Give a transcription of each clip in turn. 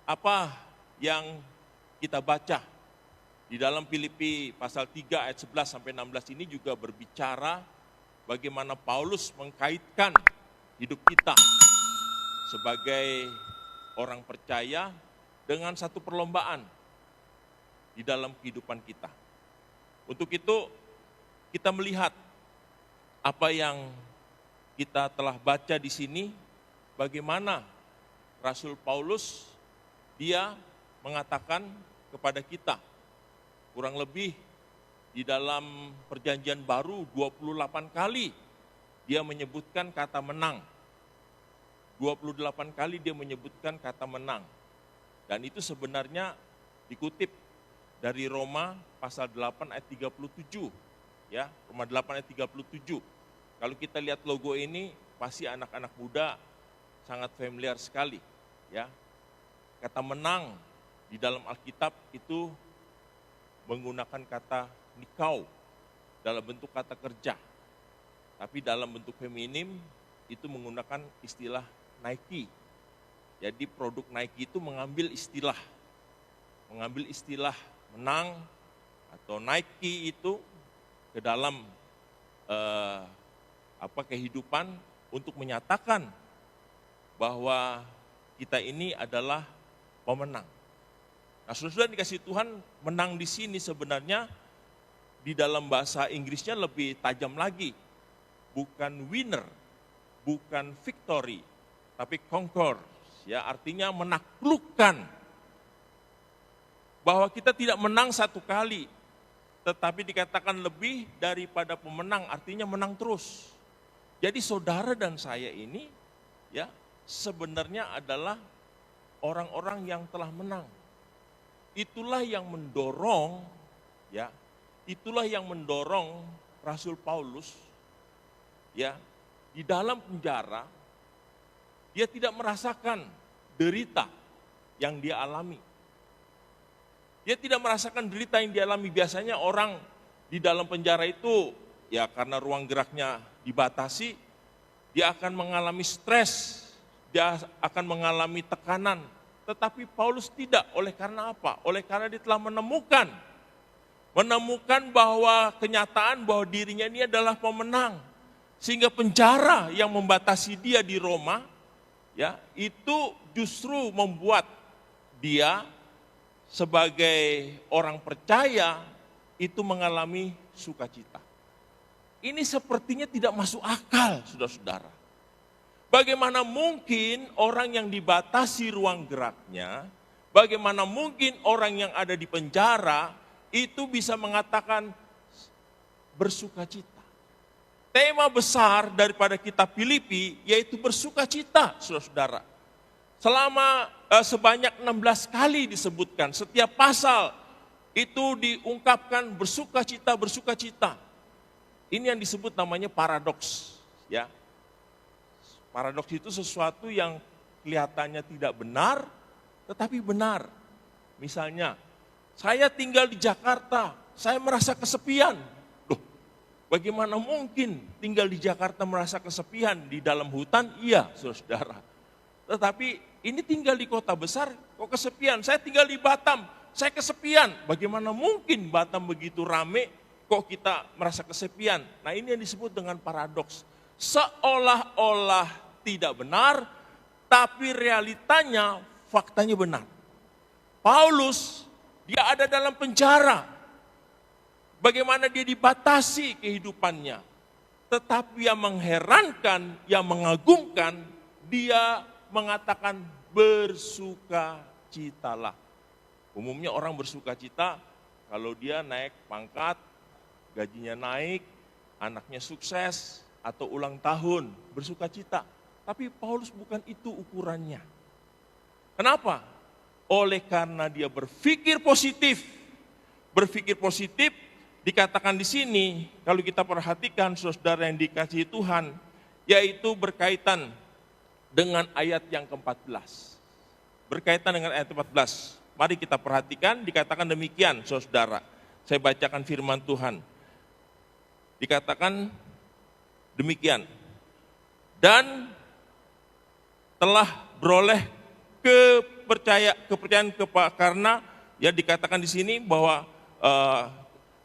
apa yang kita baca di dalam Filipi pasal 3 ayat 11 sampai 16 ini juga berbicara bagaimana Paulus mengkaitkan hidup kita sebagai orang percaya dengan satu perlombaan di dalam kehidupan kita. Untuk itu kita melihat apa yang kita telah baca di sini, bagaimana Rasul Paulus dia mengatakan kepada kita, kurang lebih di dalam perjanjian baru 28 kali dia menyebutkan kata menang. 28 kali dia menyebutkan kata menang. Dan itu sebenarnya dikutip dari Roma pasal 8 ayat 37. Ya, Roma 8 ayat 37. Kalau kita lihat logo ini, pasti anak-anak muda sangat familiar sekali. Ya, kata menang di dalam Alkitab itu menggunakan kata nikau dalam bentuk kata kerja. Tapi dalam bentuk feminim itu menggunakan istilah Nike. Jadi produk Nike itu mengambil istilah menang atau Nike itu ke dalam kehidupan untuk menyatakan bahwa kita ini adalah pemenang. Nah, saudara dikasih Tuhan, menang di sini sebenarnya di dalam bahasa Inggrisnya lebih tajam lagi. Bukan winner, bukan victory, tapi conquer. Ya, artinya menaklukkan. Bahwa kita tidak menang satu kali, tetapi dikatakan lebih daripada pemenang, artinya menang terus. Jadi saudara dan saya ini ya sebenarnya adalah orang-orang yang telah menang. Itulah yang mendorong Rasul Paulus ya di dalam penjara dia tidak merasakan derita yang dia alami. Dia tidak merasakan derita yang dialami. Biasanya orang di dalam penjara itu ya karena ruang geraknya dibatasi, dia akan mengalami stres, dia akan mengalami tekanan. Tetapi Paulus tidak, oleh karena apa? Oleh karena dia telah menemukan bahwa kenyataan bahwa dirinya ini adalah pemenang. Sehingga penjara yang membatasi dia di Roma, ya itu justru membuat dia sebagai orang percaya itu mengalami sukacita. Ini sepertinya tidak masuk akal, saudara-saudara. Bagaimana mungkin orang yang dibatasi ruang geraknya, bagaimana mungkin orang yang ada di penjara itu bisa mengatakan bersukacita. Tema besar daripada kitab Filipi yaitu bersukacita, saudara-saudara. Sebanyak 16 kali disebutkan, setiap pasal itu diungkapkan bersukacita, bersukacita. Ini yang disebut namanya paradoks, ya. Paradoks itu sesuatu yang kelihatannya tidak benar, tetapi benar. Misalnya, saya tinggal di Jakarta, saya merasa kesepian. Loh, bagaimana mungkin tinggal di Jakarta merasa kesepian di dalam hutan? Iya, saudara. Tetapi ini tinggal di kota besar, kok kesepian? Saya tinggal di Batam, saya kesepian. Bagaimana mungkin Batam begitu rame, kok kita merasa kesepian? Nah, ini yang disebut dengan paradoks. Seolah-olah tidak benar, tapi realitanya, faktanya benar. Paulus, dia ada dalam penjara. Bagaimana dia dibatasi kehidupannya. Tetapi yang mengherankan, yang mengagumkan, dia mengatakan bersukacitalah. Umumnya orang bersukacita kalau dia naik pangkat, gajinya naik, anaknya sukses, atau ulang tahun, bersukacita. Tapi Paulus bukan itu ukurannya. Kenapa? Oleh karena dia berpikir positif. Berpikir positif dikatakan di sini, kalau kita perhatikan saudara yang dikasihi Tuhan, yaitu berkaitan dengan ayat yang ke-14. Berkaitan dengan ayat 14. Mari kita perhatikan, dikatakan demikian saudara. Saya bacakan firman Tuhan. Dikatakan demikian. Dan telah beroleh kepercayaan karena ya dikatakan di sini bahwa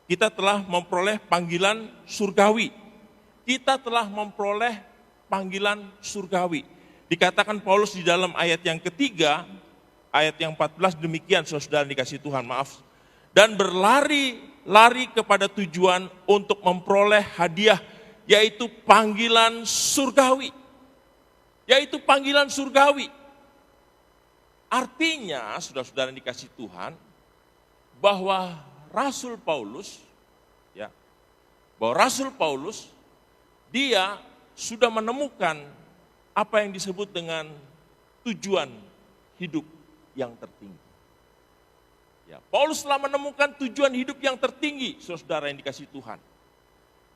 kita telah memperoleh panggilan surgawi. Kita telah memperoleh panggilan surgawi. Dikatakan Paulus di dalam ayat yang ketiga, ayat yang 14 demikian, saudara dikasih Tuhan, maaf. Dan berlari-lari kepada tujuan untuk memperoleh hadiah, yaitu panggilan surgawi. Yaitu panggilan surgawi. Artinya, saudara-saudara dikasih Tuhan, bahwa Rasul Paulus, ya, bahwa Rasul Paulus, dia sudah menemukan apa yang disebut dengan tujuan hidup yang tertinggi. Ya, Paulus telah menemukan tujuan hidup yang tertinggi, saudara yang dikasih Tuhan.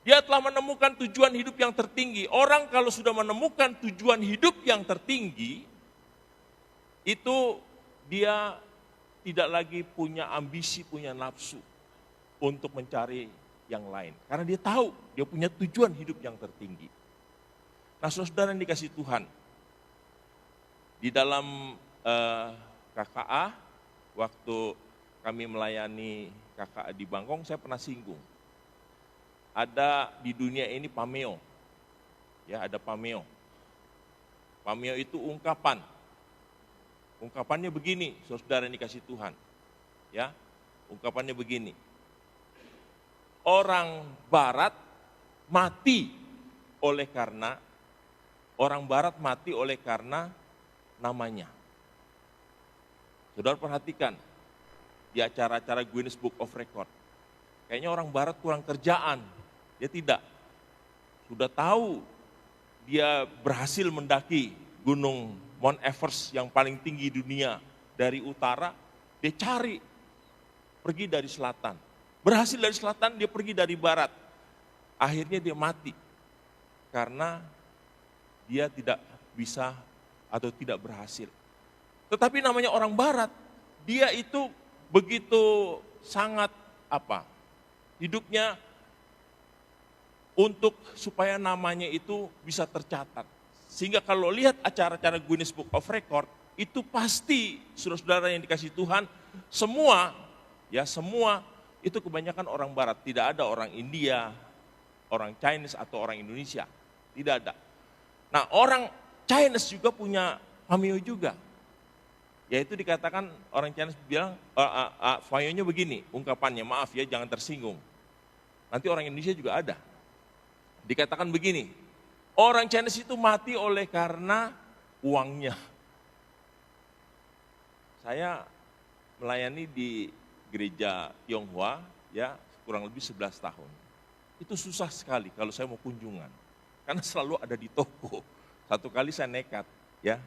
Dia telah menemukan tujuan hidup yang tertinggi. Orang kalau sudah menemukan tujuan hidup yang tertinggi, itu dia tidak lagi punya ambisi, punya nafsu untuk mencari yang lain. Karena dia tahu dia punya tujuan hidup yang tertinggi. Nah, saudara yang dikasih Tuhan, di dalam KKA, waktu kami melayani KKA di Bangkong, saya pernah singgung. Ada di dunia ini pameo. Ya, ada pameo. Pameo itu ungkapan. Ungkapannya begini, saudara yang dikasih Tuhan. Ya, ungkapannya begini. Orang barat mati oleh karena namanya. Saudara perhatikan, di acara-acara Guinness Book of Record, kayaknya orang barat kurang kerjaan. Dia tidak. Sudah tahu dia berhasil mendaki gunung Mount Everest yang paling tinggi dunia dari utara, dia cari, pergi dari selatan. Berhasil dari selatan, dia pergi dari barat. Akhirnya dia mati, karena dia tidak bisa atau tidak berhasil. Tetapi namanya orang barat, dia itu begitu sangat hidupnya untuk supaya namanya itu bisa tercatat. Sehingga kalau lihat acara-acara Guinness Book of Record, itu pasti saudara-saudara yang dikasih Tuhan, semua itu kebanyakan orang barat. Tidak ada orang India, orang Chinese atau orang Indonesia. Tidak ada. Nah, orang Chinese juga punya pameo juga. Yaitu dikatakan orang Chinese bilang, pameonya begini, ungkapannya, maaf ya jangan tersinggung. Nanti orang Indonesia juga ada. Dikatakan begini, orang Chinese itu mati oleh karena uangnya. Saya melayani di gereja Tionghoa ya kurang lebih 11 tahun. Itu susah sekali kalau saya mau kunjungan. Karena selalu ada di toko. Satu kali saya nekat ya,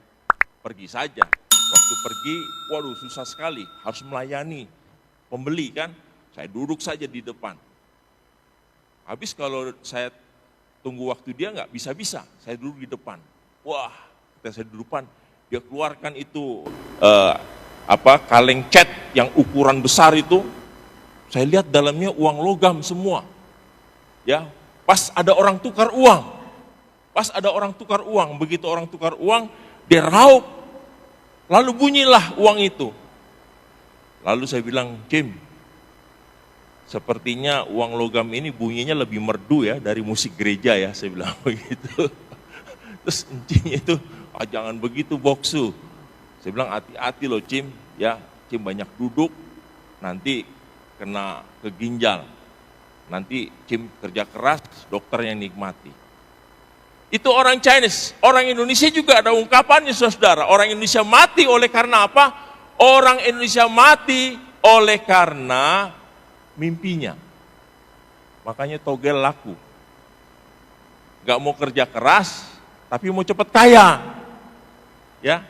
pergi saja. Waktu pergi, waduh susah sekali, harus melayani pembeli kan. Saya duduk saja di depan. Habis kalau saya tunggu waktu dia nggak bisa-bisa, saya duduk di depan. Wah, ketika saya di depan, dia keluarkan itu kaleng cat yang ukuran besar itu. Saya lihat dalamnya uang logam semua. Ya, pas ada orang tukar uang. Begitu orang tukar uang, dia raup. Lalu bunyilah uang itu. Lalu saya bilang, Kim, sepertinya uang logam ini bunyinya lebih merdu ya dari musik gereja ya, saya bilang begitu. Terus encingnya itu, jangan begitu Boksu. Saya bilang hati-hati loh Cim, ya Cim banyak duduk, nanti kena ke ginjal. Nanti Cim kerja keras, dokter yang nikmati. Itu orang Chinese, orang Indonesia juga ada ungkapannya saudara. Orang Indonesia mati oleh karena apa? Orang Indonesia mati oleh karena mimpinya. Makanya togel laku. Gak mau kerja keras, tapi mau cepat kaya. Ya.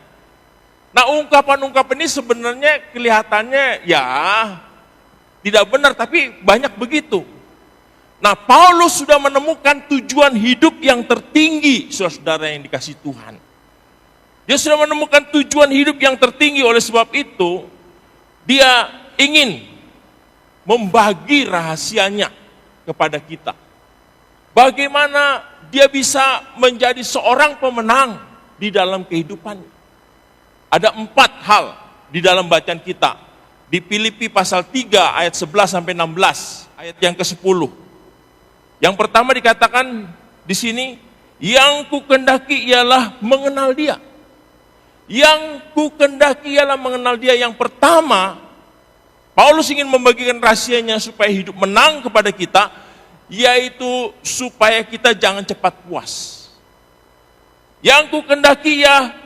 Nah ungkapan-ungkapan ini sebenarnya kelihatannya ya tidak benar, tapi banyak begitu. Nah Paulus sudah menemukan tujuan hidup yang tertinggi, saudara yang dikasih Tuhan. Dia sudah menemukan tujuan hidup yang tertinggi, oleh sebab itu dia ingin membagi rahasianya kepada kita. Bagaimana dia bisa menjadi seorang pemenang di dalam kehidupannya. Ada 4 hal di dalam bacaan kita. Di Filipi pasal 3 ayat 11 sampai 16, ayat yang ke-10. Yang pertama dikatakan di sini, yang ku kendaki ialah mengenal Dia. Yang ku kendaki ialah mengenal Dia. Yang pertama, Paulus ingin membagikan rahasianya supaya hidup menang kepada kita, yaitu supaya kita jangan cepat puas. Yang ku kendaki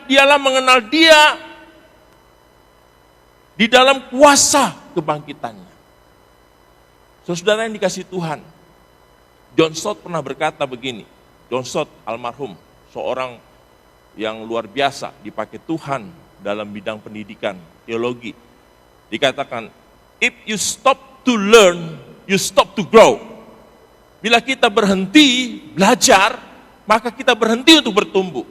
ialah mengenal Dia di dalam kuasa kebangkitannya. Saudara yang dikasihi Tuhan, John Stott pernah berkata begini. John Stott almarhum, seorang yang luar biasa dipakai Tuhan dalam bidang pendidikan, teologi. Dikatakan, if you stop to learn, you stop to grow. Bila kita berhenti belajar, maka kita berhenti untuk bertumbuh.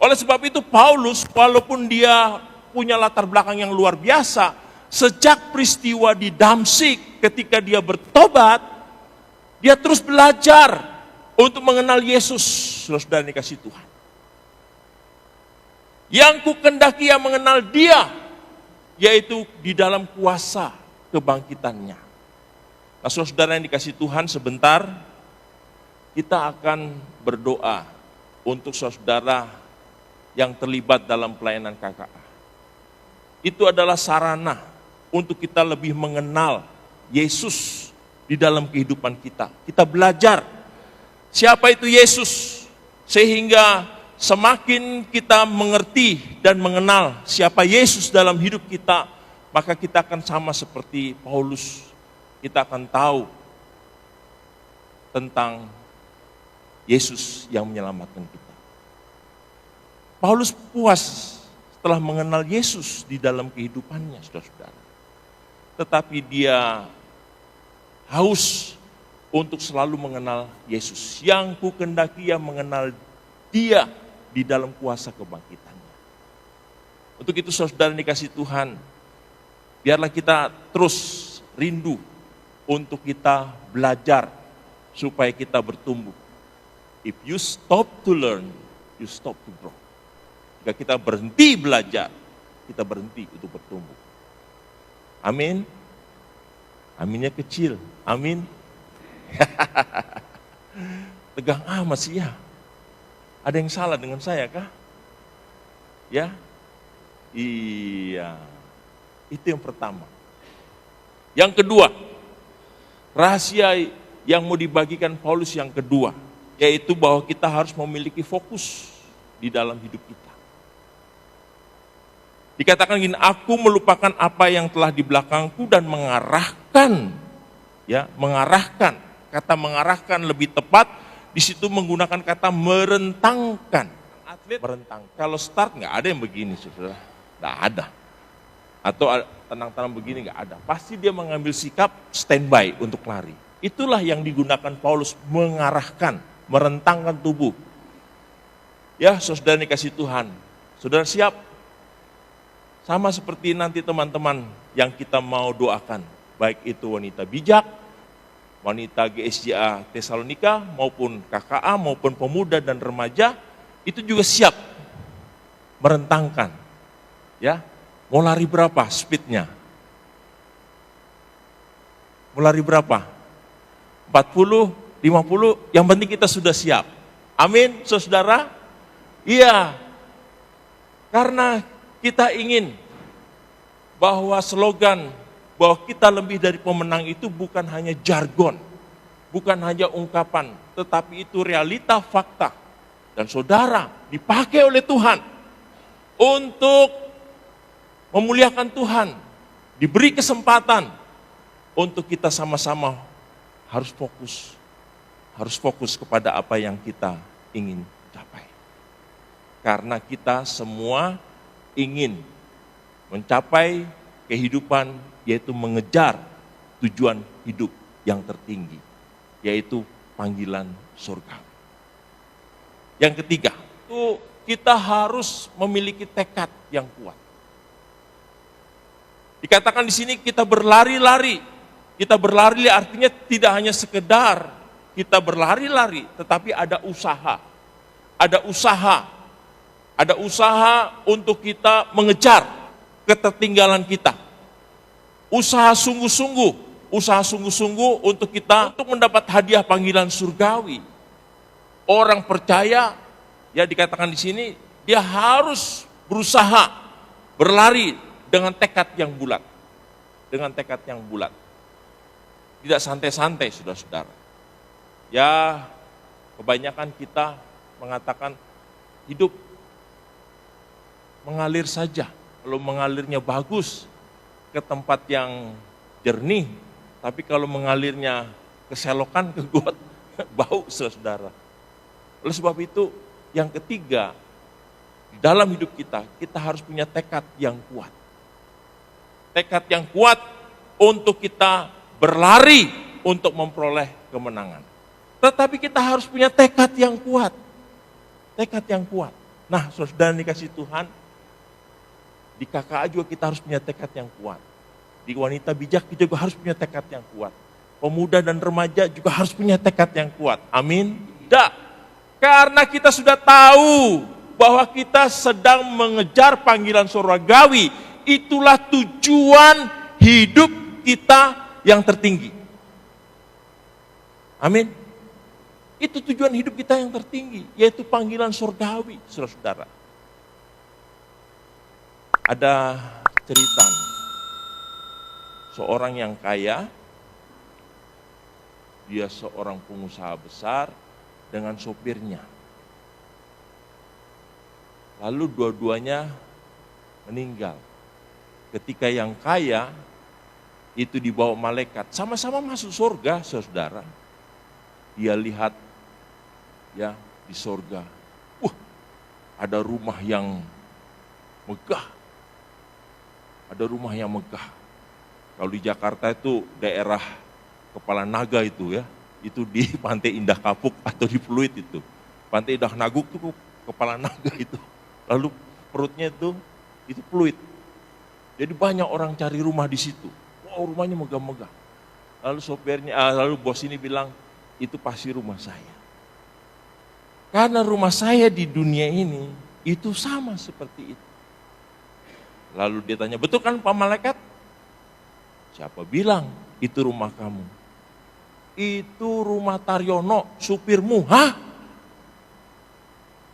Oleh sebab itu Paulus, walaupun dia punya latar belakang yang luar biasa, sejak peristiwa di Damsyik ketika dia bertobat, dia terus belajar untuk mengenal Yesus, saudara dikasihi Tuhan. Yang ku kendaki yang mengenal Dia, yaitu di dalam kuasa kebangkitannya. Nah, saudara yang dikasihi Tuhan, sebentar kita akan berdoa untuk saudara yang terlibat dalam pelayanan KKA. Itu adalah sarana untuk kita lebih mengenal Yesus di dalam kehidupan kita. Kita belajar siapa itu Yesus, sehingga semakin kita mengerti dan mengenal siapa Yesus dalam hidup kita, maka kita akan sama seperti Paulus. Kita akan tahu tentang Yesus yang menyelamatkan kita. Paulus puas setelah mengenal Yesus di dalam kehidupannya, saudara-saudara. Tetapi dia haus untuk selalu mengenal Yesus. Yang ku kendaki yang mengenal Dia di dalam kuasa kebangkitannya. Untuk itu saudara dikasihi Tuhan, biarlah kita terus rindu untuk kita belajar supaya kita bertumbuh. If you stop to learn, you stop to grow. Jika kita berhenti belajar, kita berhenti untuk bertumbuh. Amin. Aminnya kecil. Amin. Tegang amat sih ya. Ada yang salah dengan saya kah? Ya? Iya. Itu yang pertama. Yang kedua, rahasia yang mau dibagikan Paulus yang kedua, yaitu bahwa kita harus memiliki fokus di dalam hidup kita. Dikatakan gini, aku melupakan apa yang telah di belakangku dan mengarahkan, ya, mengarahkan. Kata mengarahkan lebih tepat, di situ menggunakan kata merentangkan. Atlet merentang. Kalau start nggak ada yang begini, saudara, nggak ada. Atau tenang-tenang begini nggak ada. Pasti dia mengambil sikap standby untuk lari. Itulah yang digunakan Paulus, mengarahkan, merentangkan tubuh. Ya, saudara dikasihi Tuhan, saudara siap? Sama seperti nanti teman-teman yang kita mau doakan, baik itu wanita bijak, wanita GSJA Tesalonika, maupun KKA, maupun pemuda dan remaja, itu juga siap merentangkan. Ya, mau lari berapa speednya? Mau lari berapa? 40, 50, yang penting kita sudah siap. Amin, saudara? Iya, karena kita ingin bahwa slogan bahwa kita lebih dari pemenang itu bukan hanya jargon, bukan hanya ungkapan, tetapi itu realita fakta. Dan saudara dipakai oleh Tuhan untuk memuliakan Tuhan, diberi kesempatan untuk kita sama-sama harus fokus kepada apa yang kita ingin capai. Karena kita semua ingin mencapai kehidupan, yaitu mengejar tujuan hidup yang tertinggi, yaitu panggilan surga. Yang ketiga, itu kita harus memiliki tekad yang kuat. Dikatakan di sini kita berlari-lari. Kita berlari artinya tidak hanya sekedar kita berlari-lari, tetapi ada usaha. Ada usaha Ada usaha untuk kita mengejar ketertinggalan kita. Usaha sungguh-sungguh untuk kita untuk mendapat hadiah panggilan surgawi. Orang percaya, ya dikatakan di sini, dia harus berusaha, berlari dengan tekad yang bulat. Dengan tekad yang bulat. Tidak santai-santai, saudara-saudara. Ya, kebanyakan kita mengatakan hidup mengalir saja. Kalau mengalirnya bagus, ke tempat yang jernih, tapi kalau mengalirnya ke selokan, ke got, bau, saudara. Oleh sebab itu, yang ketiga, di dalam hidup kita harus punya tekad yang kuat. Tekad yang kuat untuk kita berlari untuk memperoleh kemenangan. Tetapi kita harus punya tekad yang kuat. Tekad yang kuat. Nah, saudara dikasih Tuhan, di KKA juga kita harus punya tekad yang kuat. Di wanita bijak kita juga harus punya tekad yang kuat. Pemuda dan remaja juga harus punya tekad yang kuat. Amin. Tidak. Karena kita sudah tahu bahwa kita sedang mengejar panggilan surgawi. Itulah tujuan hidup kita yang tertinggi. Amin. Itu tujuan hidup kita yang tertinggi, yaitu panggilan surgawi, saudara-saudara. Ada cerita seorang yang kaya, dia seorang pengusaha besar dengan sopirnya. Lalu dua-duanya meninggal. Ketika yang kaya itu dibawa malaikat, sama-sama masuk surga, saudara. Dia lihat ya di surga, ada rumah yang megah. Ada rumah yang megah. Kalau di Jakarta itu daerah Kepala Naga itu ya, itu di Pantai Indah Kapuk atau di Pluit itu. Pantai Indah Naguk itu Kepala Naga itu. Lalu perutnya itu Pluit. Jadi banyak orang cari rumah di situ. Wow, rumahnya megah-megah. Lalu bos ini bilang, itu pasti rumah saya. Karena rumah saya di dunia ini itu sama seperti itu. Lalu dia tanya, betul kan Pak Malaikat? Siapa bilang itu rumah kamu? Itu rumah Taryono, supirmu. Hah?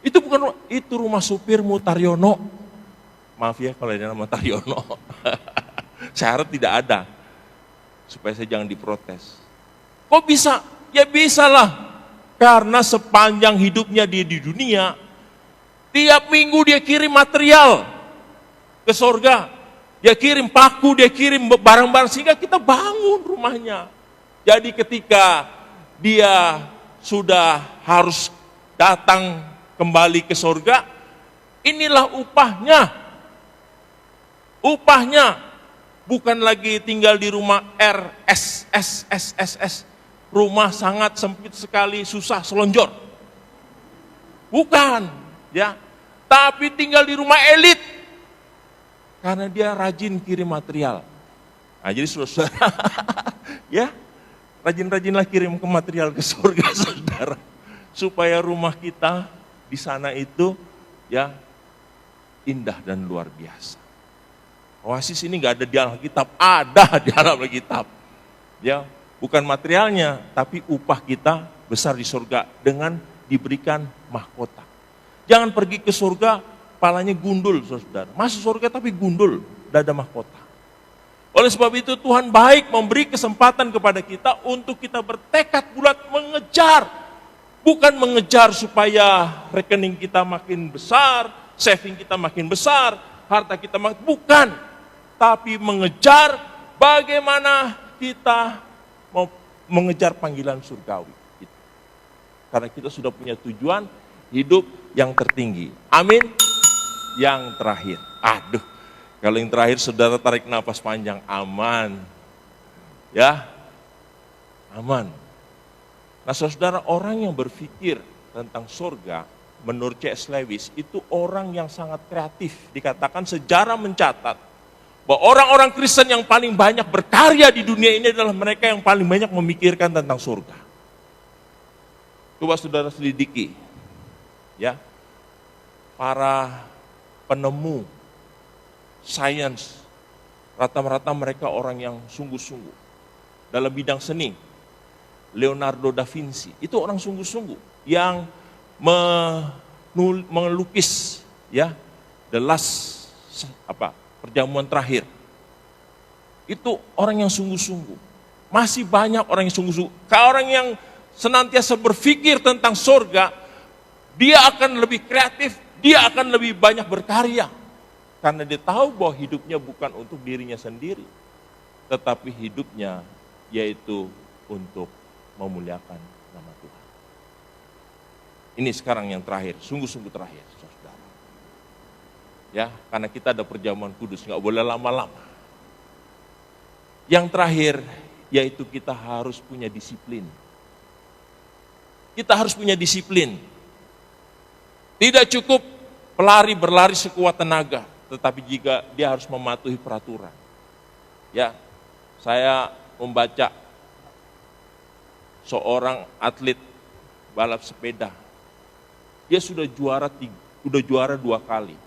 Itu bukan rumah, itu rumah supirmu Taryono. Maaf ya kalau ada nama Taryono. Saya harap tidak ada, supaya saya jangan diprotes. Kok bisa? Ya bisalah. Karena sepanjang hidupnya dia di dunia, tiap minggu dia kirim material ke surga, dia kirim paku, dia kirim barang-barang sehingga kita bangun rumahnya. Jadi ketika dia sudah harus datang kembali ke surga, inilah upahnya. Upahnya bukan lagi tinggal di rumah RSSSSS, rumah sangat sempit sekali, susah selonjor. Bukan, ya. Tapi tinggal di rumah elit. Karena dia rajin kirim material. Nah, jadi saudara, ya, rajin-rajinlah kirim ke material ke surga, saudara. Supaya rumah kita di sana itu, ya, indah dan luar biasa. Oasis ini nggak ada di Alkitab, ada di dalam Alkitab. Ya, bukan materialnya, tapi upah kita besar di surga dengan diberikan mahkota. Jangan pergi ke surga kepalanya gundul, saudara. Masuk surga tapi gundul, tidak ada mahkota. Oleh sebab itu Tuhan baik memberi kesempatan kepada kita untuk kita bertekad bulat mengejar. Bukan mengejar supaya rekening kita makin besar, saving kita makin besar, harta kita makin, bukan. Tapi mengejar bagaimana kita mau mengejar panggilan surgawi. Karena kita sudah punya tujuan hidup yang tertinggi. Amin. Yang terakhir, kalau yang terakhir saudara tarik nafas panjang, aman, ya, aman. Nah saudara, orang yang berpikir tentang surga, menurut C.S. Lewis, itu orang yang sangat kreatif. Dikatakan sejarah mencatat, bahwa orang-orang Kristen yang paling banyak berkarya di dunia ini adalah mereka yang paling banyak memikirkan tentang surga. Coba saudara selidiki, ya. para penemu sains, rata-rata mereka orang yang sungguh-sungguh. Dalam bidang seni, Leonardo da Vinci, itu orang sungguh-sungguh yang melukis ya, the last perjamuan terakhir. Itu orang yang sungguh-sungguh. Masih banyak orang yang sungguh-sungguh. Kalau orang yang senantiasa berpikir tentang surga, dia akan lebih kreatif, dia akan lebih banyak berkarya. Karena dia tahu bahwa hidupnya bukan untuk dirinya sendiri, tetapi hidupnya yaitu untuk memuliakan nama Tuhan. Ini sekarang yang terakhir, sungguh-sungguh terakhir, saudara. Ya, karena kita ada perjamuan kudus, nggak boleh lama-lama. Yang terakhir, yaitu kita harus punya disiplin. Kita harus punya disiplin. Tidak cukup pelari berlari sekuat tenaga, tetapi juga dia harus mematuhi peraturan. Ya, saya membaca seorang atlet balap sepeda. Dia sudah juara 2 kali.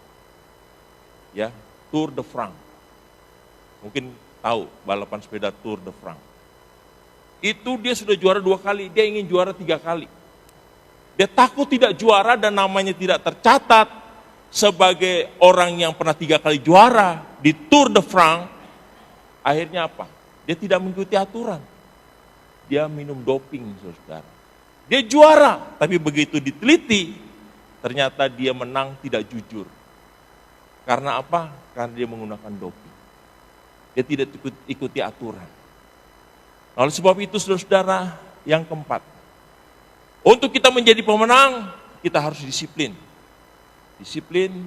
Ya, Tour de France. Mungkin tahu balapan sepeda Tour de France. Itu dia sudah juara 2 kali, dia ingin juara 3 kali. Dia takut tidak juara dan namanya tidak tercatat sebagai orang yang pernah 3 kali juara di Tour de France. Akhirnya apa? Dia tidak mengikuti aturan. Dia minum doping, saudara. Dia juara, tapi begitu diteliti, ternyata dia menang tidak jujur. Karena apa? Karena dia menggunakan doping. Dia tidak ikuti aturan. Oleh sebab itu, saudara-saudara, yang keempat, untuk kita menjadi pemenang, kita harus disiplin. Disiplin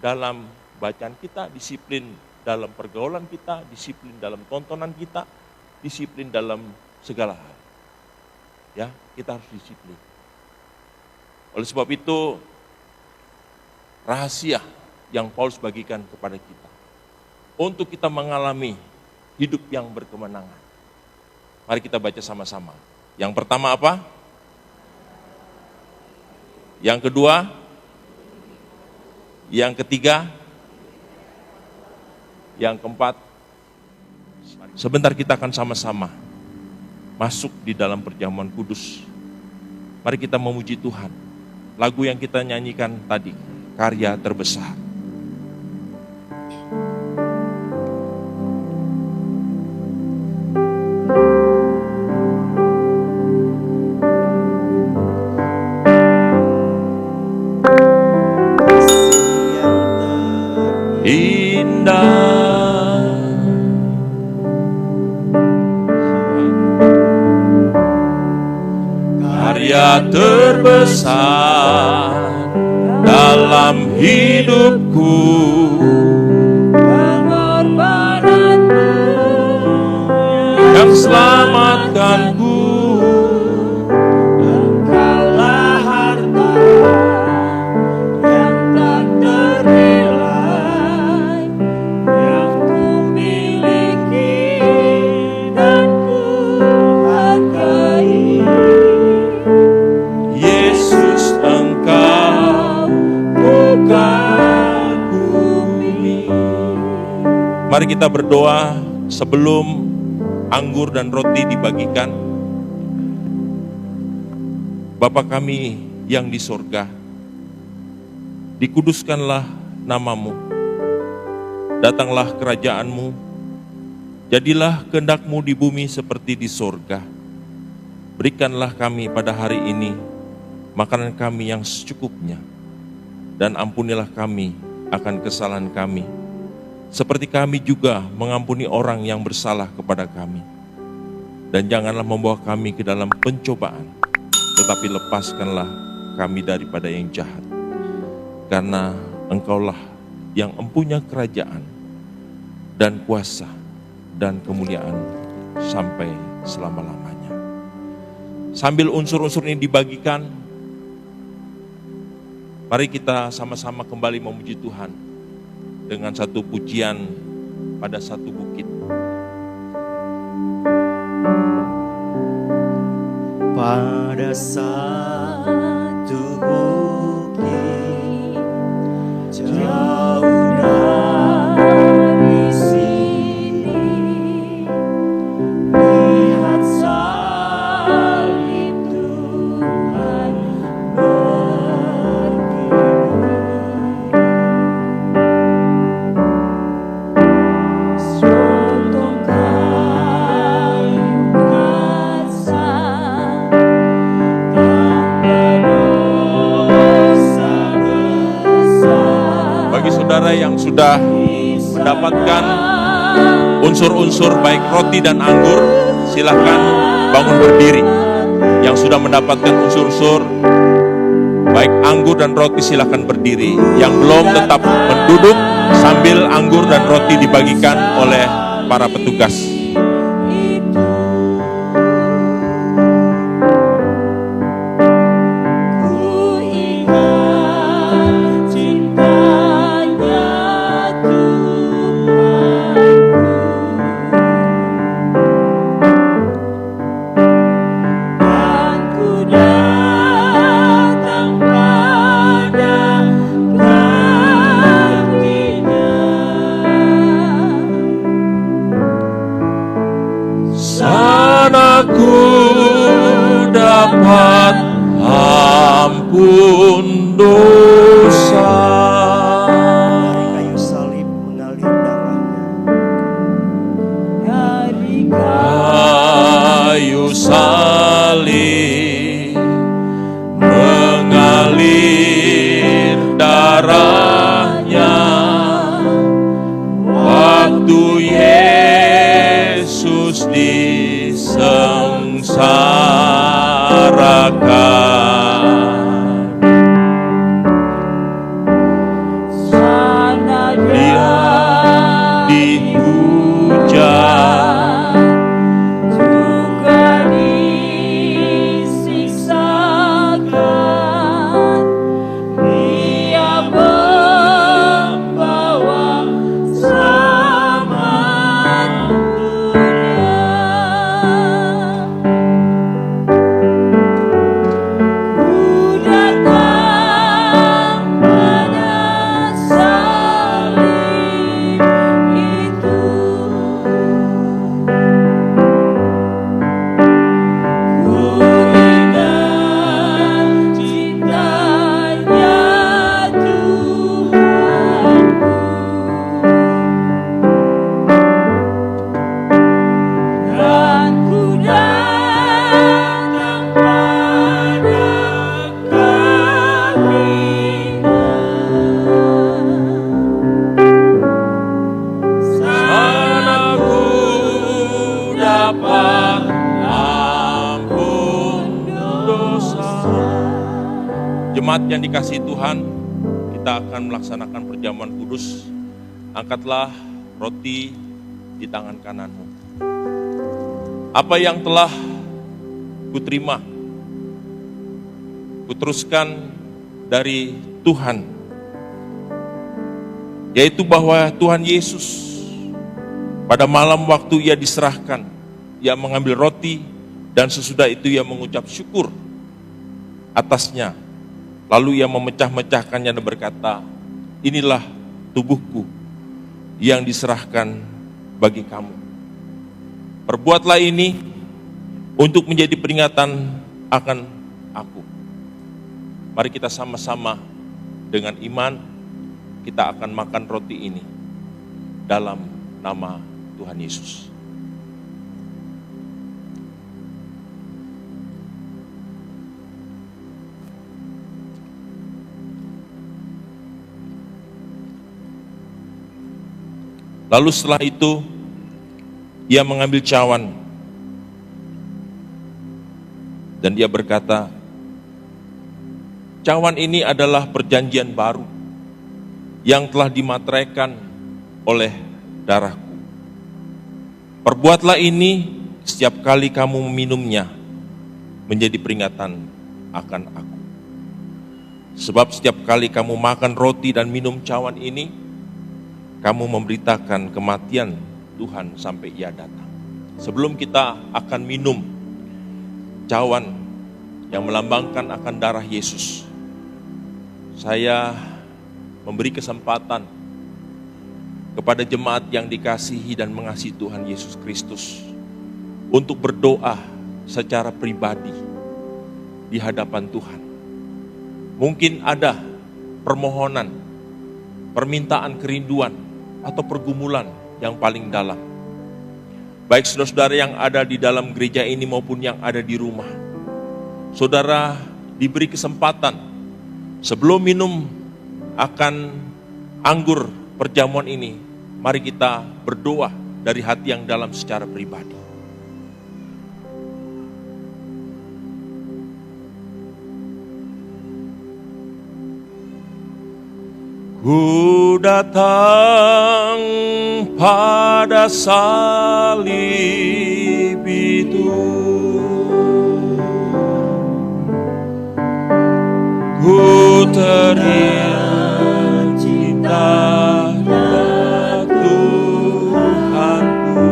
dalam bacaan kita, disiplin dalam pergaulan kita, disiplin dalam tontonan kita, disiplin dalam segala hal. Ya, kita harus disiplin. Oleh sebab itu, rahasia yang Paulus bagikan kepada kita, untuk kita mengalami hidup yang berkemenangan. Mari kita baca sama-sama. Yang pertama apa? Yang kedua? Yang ketiga? Yang keempat? Sebentar kita akan sama-sama masuk di dalam perjamuan kudus. Mari kita memuji Tuhan. Lagu yang kita nyanyikan tadi, karya terbesar. Karya terbesar dalam hidupku, pengorbananmu yang selamatkanku. Engkaulah harta yang tak ternilai, yang ku miliki dan ku hargai. Yesus, Engkau bukan bumi. Mari kita berdoa sebelum anggur dan roti dibagikan. Bapa kami yang di sorga, dikuduskanlah namamu, datanglah kerajaanmu, jadilah kehendakmu di bumi seperti di sorga. Berikanlah kami pada hari ini makanan kami yang secukupnya, dan ampunilah kami akan kesalahan kami, seperti kami juga mengampuni orang yang bersalah kepada kami. Dan janganlah membawa kami ke dalam pencobaan, tetapi lepaskanlah kami daripada yang jahat. Karena Engkaulah yang empunya kerajaan dan kuasa dan kemuliaan sampai selama-lamanya. Sambil unsur-unsur ini dibagikan, mari kita sama-sama kembali memuji Tuhan dengan satu pujian pada satu bukit. Pada satu bukit saudara yang sudah mendapatkan unsur-unsur baik roti dan anggur, silahkan bangun berdiri. Yang sudah mendapatkan unsur-unsur baik anggur dan roti, silahkan berdiri. Yang belum tetap menduduk sambil anggur dan roti dibagikan oleh para petugas. Dapat ampun dosa. Dari kayu salib mengalir darahnya. Dari kayu salib mengalir darahnya. Waktu Yesus disengsarakan, dia dihujat, juga disiksakan, dia membawa selamat dunia. Jemaat yang dikasihi Tuhan, kita akan melaksanakan perjamuan kudus. Angkatlah roti di tangan kananmu. Apa yang telah kuterima, kuteruskan dari Tuhan, yaitu bahwa Tuhan Yesus pada malam waktu ia diserahkan, ia mengambil roti dan sesudah itu ia mengucap syukur atasnya. Lalu ia memecah-mecahkannya dan berkata, inilah tubuhku yang diserahkan bagi kamu. Perbuatlah ini untuk menjadi peringatan akan aku. Mari kita sama-sama dengan iman, kita akan makan roti ini dalam nama Tuhan Yesus. Lalu setelah itu, ia mengambil cawan dan dia berkata, cawan ini adalah perjanjian baru yang telah dimateraikan oleh darahku. Perbuatlah ini setiap kali kamu meminumnya menjadi peringatan akan aku. Sebab setiap kali kamu makan roti dan minum cawan ini, kamu memberitakan kematian Tuhan sampai ia datang. Sebelum kita akan minum cawan yang melambangkan akan darah Yesus, saya memberi kesempatan kepada jemaat yang dikasihi dan mengasihi Tuhan Yesus Kristus untuk berdoa secara pribadi di hadapan Tuhan. Mungkin ada permohonan, permintaan kerinduan, atau pergumulan yang paling dalam. Baik saudara-saudara yang ada di dalam gereja ini maupun yang ada di rumah. Saudara diberi kesempatan sebelum minum akan anggur perjamuan ini, mari kita berdoa dari hati yang dalam secara pribadi. Ku datang pada salib itu, ku teriak cinta ya Tuhanku,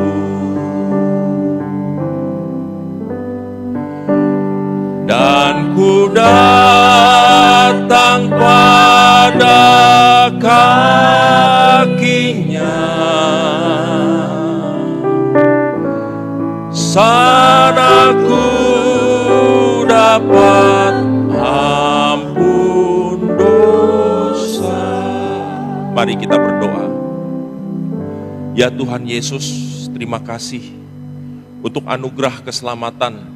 dan ku datang pada kakinya, sana ku dapat ampun dosa. Mari kita berdoa. Ya Tuhan Yesus, terima kasih untuk anugerah keselamatan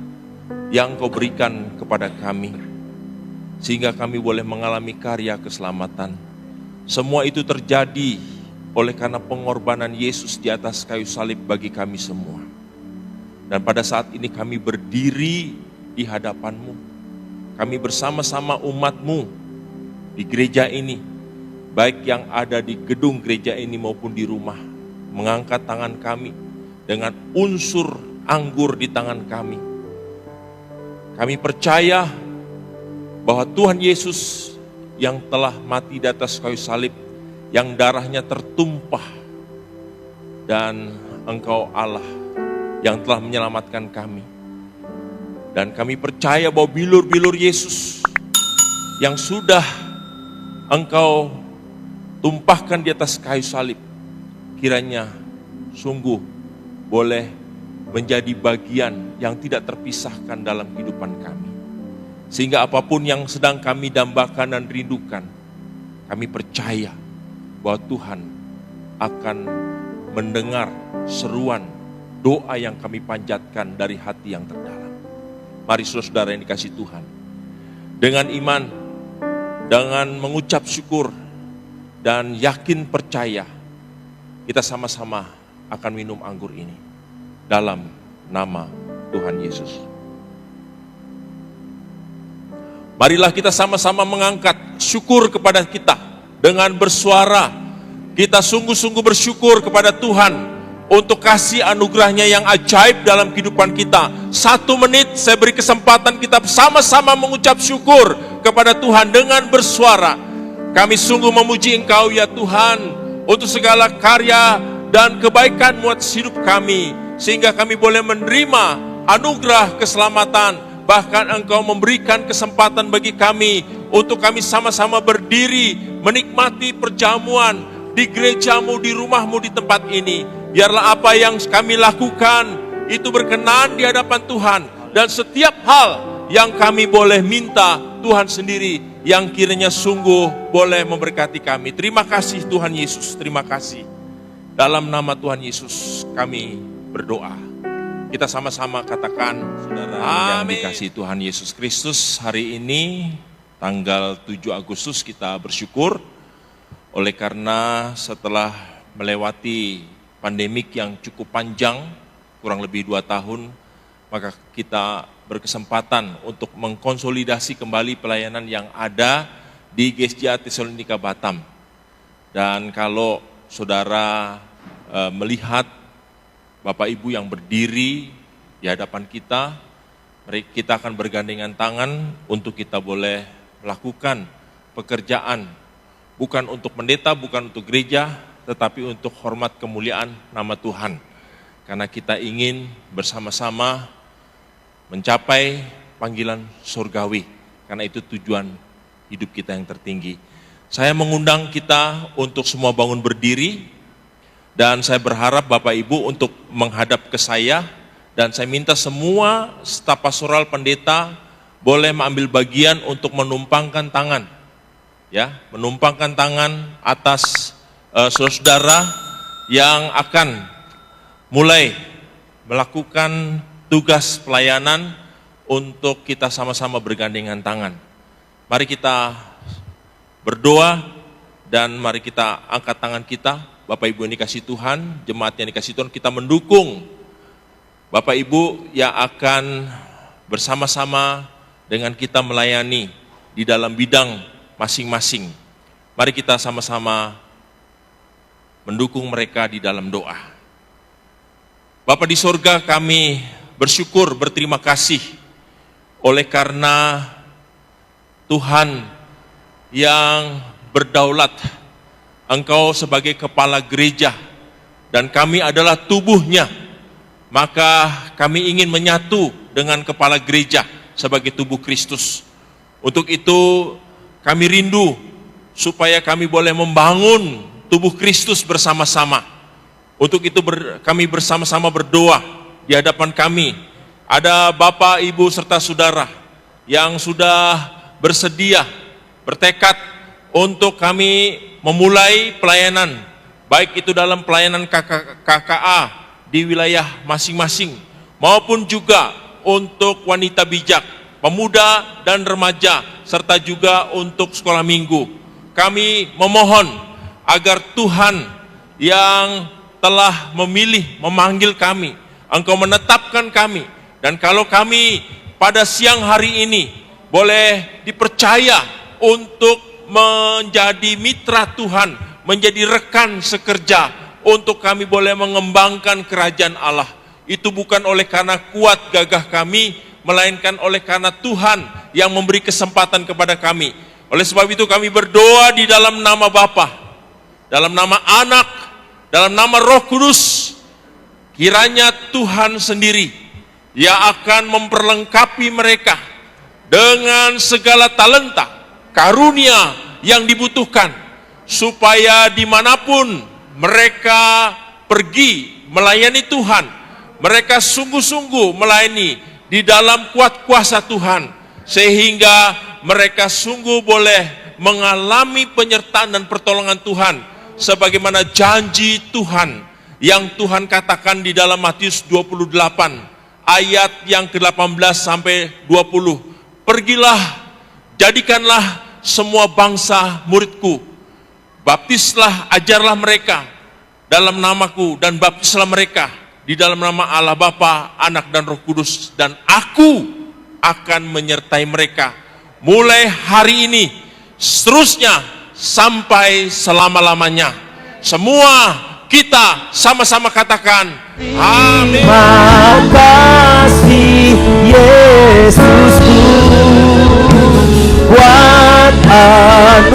yang Kau berikan kepada kami, sehingga kami boleh mengalami karya keselamatan. Semua itu terjadi oleh karena pengorbanan Yesus di atas kayu salib bagi kami semua. Dan pada saat ini kami berdiri di hadapan-Mu. Kami bersama-sama umat-Mu di gereja ini, baik yang ada di gedung gereja ini maupun di rumah, mengangkat tangan kami dengan unsur anggur di tangan kami. Kami percaya bahwa Tuhan Yesus yang telah mati di atas kayu salib, yang darahnya tertumpah, dan Engkau Allah yang telah menyelamatkan kami. Dan kami percaya bahwa bilur-bilur Yesus yang sudah Engkau tumpahkan di atas kayu salib, kiranya sungguh boleh menjadi bagian yang tidak terpisahkan dalam kehidupan kami. Sehingga apapun yang sedang kami dambakan dan rindukan, kami percaya bahwa Tuhan akan mendengar seruan doa yang kami panjatkan dari hati yang terdalam. Mari saudara yang dikasihi Tuhan, dengan iman, dengan mengucap syukur dan yakin percaya, kita sama-sama akan minum anggur ini dalam nama Tuhan Yesus. Marilah kita sama-sama mengangkat syukur kepada kita dengan bersuara. Kita sungguh-sungguh bersyukur kepada Tuhan untuk kasih anugerahnya yang ajaib dalam kehidupan kita. 1 menit saya beri kesempatan kita sama-sama mengucap syukur kepada Tuhan dengan bersuara. Kami sungguh memuji Engkau ya Tuhan untuk segala karya dan kebaikan buat hidup kami, sehingga kami boleh menerima anugerah keselamatan. Bahkan Engkau memberikan kesempatan bagi kami untuk kami sama-sama berdiri menikmati perjamuan di gereja-Mu, di rumah-Mu, di tempat ini. Biarlah apa yang kami lakukan itu berkenan di hadapan Tuhan, dan setiap hal yang kami boleh minta, Tuhan sendiri yang kiranya sungguh boleh memberkati kami. Terima kasih Tuhan Yesus, terima kasih. Dalam nama Tuhan Yesus kami berdoa. Kita sama-sama katakan, saudara yang dikasihi Tuhan Yesus Kristus, hari ini tanggal 7 Agustus kita bersyukur oleh karena setelah melewati pandemik yang cukup panjang, kurang lebih 2 tahun, maka kita berkesempatan untuk mengkonsolidasi kembali pelayanan yang ada di GSJ Tesalonika Batam. Dan kalau saudara melihat Bapak Ibu yang berdiri di hadapan kita, kita akan bergandengan tangan untuk kita boleh melakukan pekerjaan, bukan untuk pendeta, bukan untuk gereja, tetapi untuk hormat kemuliaan nama Tuhan. Karena kita ingin bersama-sama mencapai panggilan surgawi, karena itu tujuan hidup kita yang tertinggi. Saya mengundang kita untuk semua bangun berdiri, dan saya berharap Bapak Ibu untuk menghadap ke saya, dan saya minta semua staf pastoral pendeta boleh mengambil bagian untuk menumpangkan tangan, ya, menumpangkan tangan atas saudara yang akan mulai melakukan tugas pelayanan untuk kita sama-sama bergandengan tangan. Mari kita berdoa Dan mari kita angkat tangan kita, Bapak Ibu yang dikasih Tuhan, jemaat yang dikasih Tuhan, kita mendukung Bapak Ibu yang akan bersama-sama dengan kita melayani di dalam bidang masing-masing. Mari kita sama-sama mendukung mereka di dalam doa. Bapa di sorga, kami bersyukur, berterima kasih oleh karena Tuhan yang berdaulat, Engkau sebagai kepala gereja, dan kami adalah tubuhnya, maka kami ingin menyatu dengan kepala gereja sebagai tubuh Kristus. Untuk itu kami rindu supaya kami boleh membangun tubuh Kristus bersama-sama. Untuk itu kami bersama-sama berdoa di hadapan kami. Ada Bapak, Ibu, serta saudara yang sudah bersedia, bertekad untuk kami memulai pelayanan, baik itu dalam pelayanan KKA di wilayah masing-masing, maupun juga untuk wanita bijak, pemuda dan remaja, serta juga untuk sekolah minggu. Kami memohon agar Tuhan yang telah memilih, memanggil kami, Engkau menetapkan kami, dan kalau kami pada siang hari ini boleh dipercaya untuk menjadi mitra Tuhan, menjadi rekan sekerja, untuk kami boleh mengembangkan kerajaan Allah. Itu bukan oleh karena kuat gagah kami, melainkan oleh karena Tuhan yang memberi kesempatan kepada kami. Oleh sebab itu kami berdoa di dalam nama Bapa, dalam nama Anak, dalam nama Roh Kudus, kiranya Tuhan sendiri yang akan memperlengkapi mereka dengan segala talenta, karunia yang dibutuhkan, supaya dimanapun mereka pergi melayani Tuhan, mereka sungguh-sungguh melayani di dalam kuat kuasa Tuhan, sehingga mereka sungguh boleh mengalami penyertaan dan pertolongan Tuhan, sebagaimana janji Tuhan yang Tuhan katakan di dalam Matius 28 ayat yang ke-18 sampai 20. Pergilah, jadikanlah semua bangsa muridku, baptislah, ajarlah mereka dalam namaku, dan baptislah mereka di dalam nama Allah Bapa, Anak, dan Roh Kudus, dan aku akan menyertai mereka mulai hari ini seterusnya sampai selama-lamanya. Semua kita sama-sama katakan amin. Terima kasih Yesusku, buat anugerah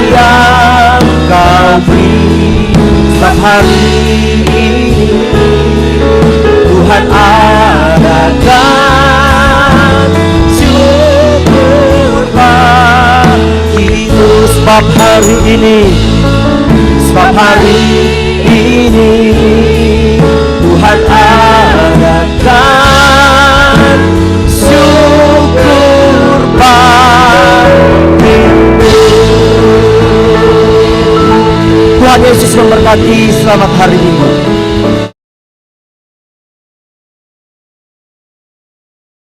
yang Kau beri setiap hari ini. Tuhan adakan syukur bagimu sebab hari ini, sebab hari ini Tuhan adakan syukur bagimu. Tuhan Yesus memberkati, selamat hari Minggu.